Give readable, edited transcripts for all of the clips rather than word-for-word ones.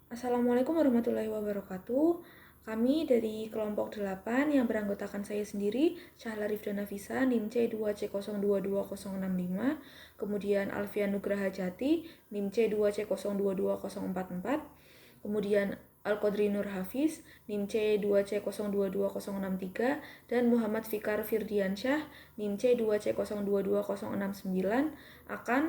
Assalamualaikum warahmatullahi wabarakatuh. Kami dari kelompok 8 yang beranggotakan saya sendiri, Syahla Rifdana Nafisa, NIM C2C022065, kemudian Alfian Nugraha Jati, NIM C2C022044, kemudian Al-Qadri Nur Hafiz, NIM C2C022063, dan Muhammad Fikar Firdiansyah, NIM C2C022069 akan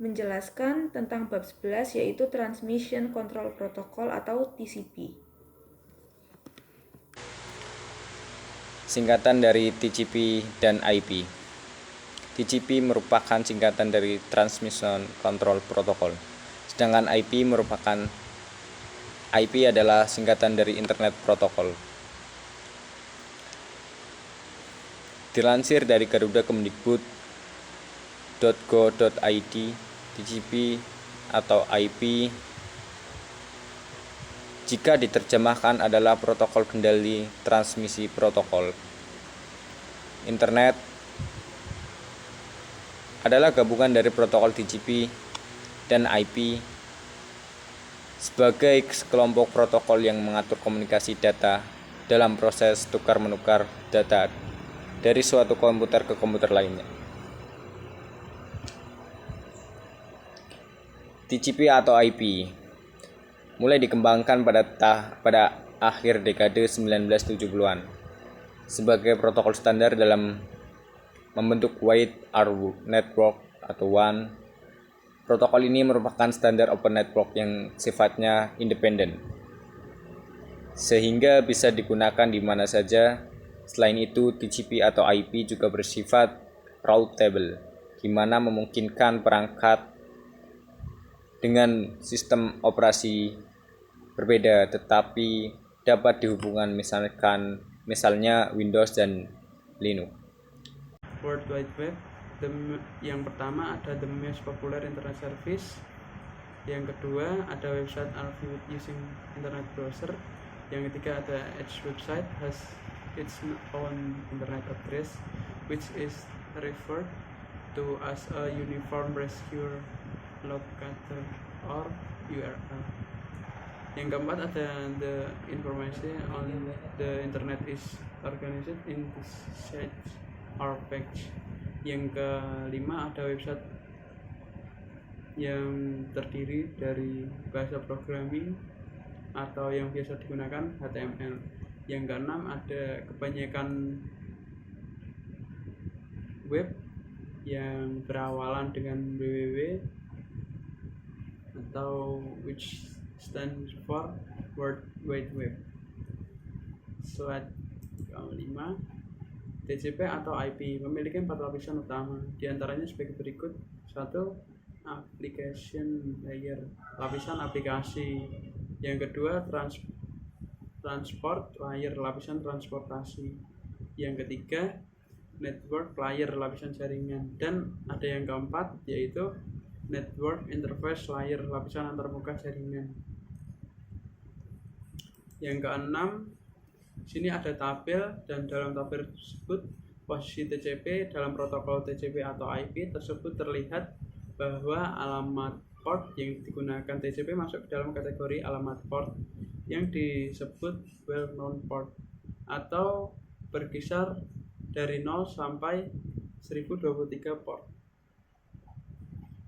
menjelaskan tentang bab 11 yaitu Transmission Control Protocol atau TCP. Singkatan dari TCP dan IP. TCP merupakan singkatan dari Transmission Control Protocol, sedangkan IP adalah singkatan dari Internet Protocol. Dilansir dari Garuda Kemdikbud.go.id, TCP atau IP jika diterjemahkan adalah protokol kendali transmisi protokol. Internet adalah gabungan dari protokol TCP dan IP sebagai sekelompok protokol yang mengatur komunikasi data dalam proses tukar-menukar data dari suatu komputer ke komputer lainnya. TCP atau IP mulai dikembangkan pada akhir dekade 1970-an sebagai protokol standar dalam membentuk Wide Area Network atau WAN. Protokol ini merupakan standar open network yang sifatnya independen, sehingga bisa digunakan di mana saja. Selain itu, TCP atau IP juga bersifat routable, di mana memungkinkan perangkat dengan sistem operasi berbeda tetapi dapat dihubungkan misalnya Windows dan Linux. World Wide Web. Yang pertama ada the most popular internet service. Yang kedua ada website are viewed using internet browser. Yang ketiga ada each website has its own internet address which is referred to as a uniform rescue locator or URL. Yang keempat ada the information on the internet is organized in sites or page. Yang kelima ada website yang terdiri dari bahasa programming atau yang biasa digunakan HTML. Yang keenam ada kebanyakan web yang berawalan dengan www atau which stands for World Wide Web. Slide kelima, TCP atau IP memiliki 4 lapisan utama, diantaranya sebagai berikut. 1. Application layer, lapisan aplikasi. Yang kedua, transport layer, lapisan transportasi. Yang ketiga, network layer, lapisan jaringan. Dan ada yang keempat, yaitu network interface layer, lapisan antarmuka jaringan. Yang keenam, sini ada tabel, dan dalam tabel tersebut posisi TCP dalam protokol TCP atau IP tersebut terlihat bahwa alamat port yang digunakan TCP masuk ke dalam kategori alamat port yang disebut well known port atau berkisar dari 0 sampai 1023 port.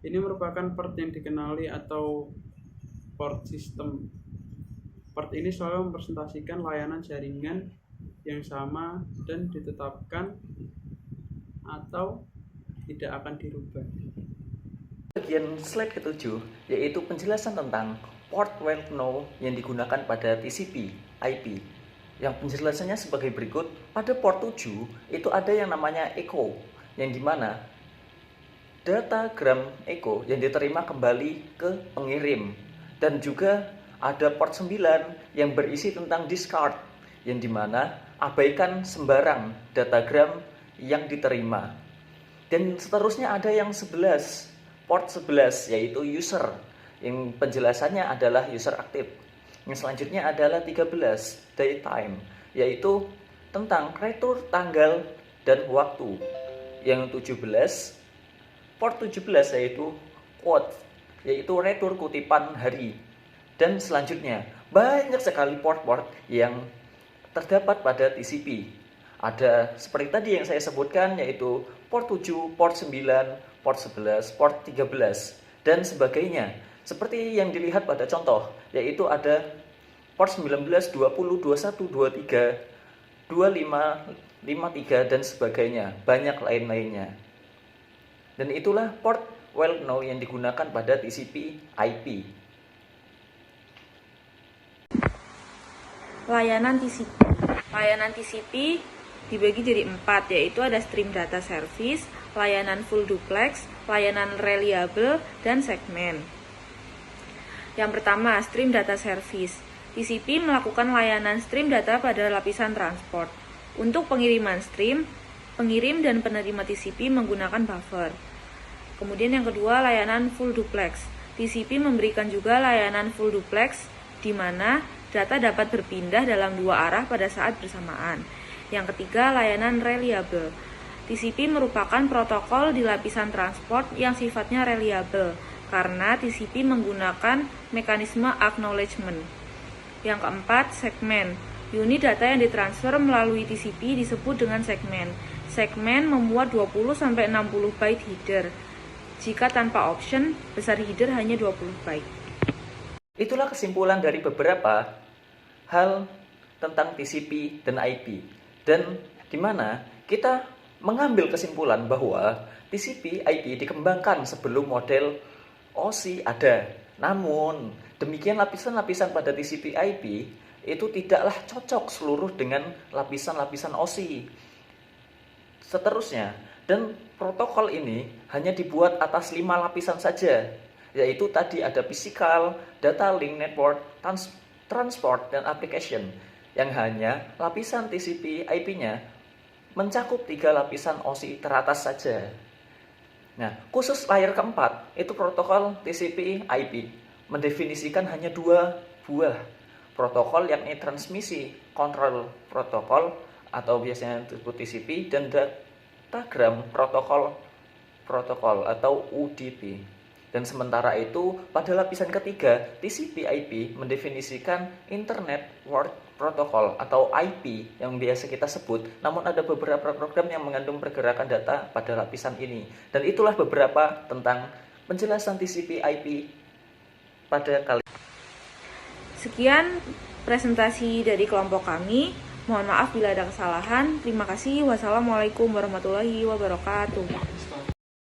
Ini merupakan port yang dikenali atau port system. Port ini selalu merepresentasikan layanan jaringan yang sama dan ditetapkan atau tidak akan dirubah. Bagian slide ke-7 yaitu penjelasan tentang port well known yang digunakan pada TCP IP. Yang penjelasannya sebagai berikut. Pada port 7 itu ada yang namanya echo, yang dimana datagram echo yang diterima kembali ke pengirim. Dan juga ada port 9 yang berisi tentang discard, yang dimana abaikan sembarang datagram yang diterima. Dan seterusnya ada yang 11, port 11 yaitu user, yang penjelasannya adalah user aktif. Yang selanjutnya adalah 13, daytime, yaitu tentang retur tanggal dan waktu. Yang 17, port 17 yaitu quote, yaitu retur kutipan hari. Dan selanjutnya, banyak sekali port-port yang terdapat pada TCP. Ada seperti tadi yang saya sebutkan, yaitu port 7, port 9, port 11, port 13, dan sebagainya. Seperti yang dilihat pada contoh, yaitu ada port 19, 20, 21, 23, 25, 53, dan sebagainya. Banyak lain-lainnya. Dan itulah port well known yang digunakan pada TCP IP. Layanan TCP. Layanan TCP dibagi jadi 4, yaitu ada stream data service, layanan full duplex, layanan reliable, dan segmen. Yang pertama, stream data service. TCP melakukan layanan stream data pada lapisan transport. Untuk pengiriman stream, pengirim dan penerima TCP menggunakan buffer. Kemudian yang kedua, layanan full duplex. TCP memberikan juga layanan full duplex, di mana data dapat berpindah dalam 2 arah pada saat bersamaan. Yang ketiga, layanan reliable. TCP merupakan protokol di lapisan transport yang sifatnya reliable, karena TCP menggunakan mekanisme acknowledgement. Yang keempat, segmen. Unit data yang ditransfer melalui TCP disebut dengan segmen. Segmen memuat 20-60 byte header. Jika tanpa option, besar header hanya 20 byte. Itulah kesimpulan dari beberapa hal tentang TCP dan IP. Dan di mana kita mengambil kesimpulan bahwa TCP IP dikembangkan sebelum model OSI ada. Namun, demikian lapisan-lapisan pada TCP IP itu tidaklah cocok seluruh dengan lapisan-lapisan OSI. Seterusnya, dan protokol ini hanya dibuat atas 5 lapisan saja, yaitu tadi ada physical, data link network, transport, dan application, yang hanya lapisan TCP IP-nya mencakup 3 lapisan OSI teratas saja. Nah, khusus layer keempat, itu protokol TCP IP mendefinisikan hanya 2 buah protokol, yakni transmisi control protokol atau biasanya disebut TCP, dan datagram protokol atau UDP. Dan sementara itu, pada lapisan ketiga, TCP IP mendefinisikan Internet Work Protocol atau IP yang biasa kita sebut. Namun ada beberapa program yang mengandung pergerakan data pada lapisan ini. Dan itulah beberapa tentang penjelasan TCP IP pada kali ini. Sekian presentasi dari kelompok kami. Mohon maaf bila ada kesalahan. Terima kasih. Wassalamualaikum warahmatullahi wabarakatuh.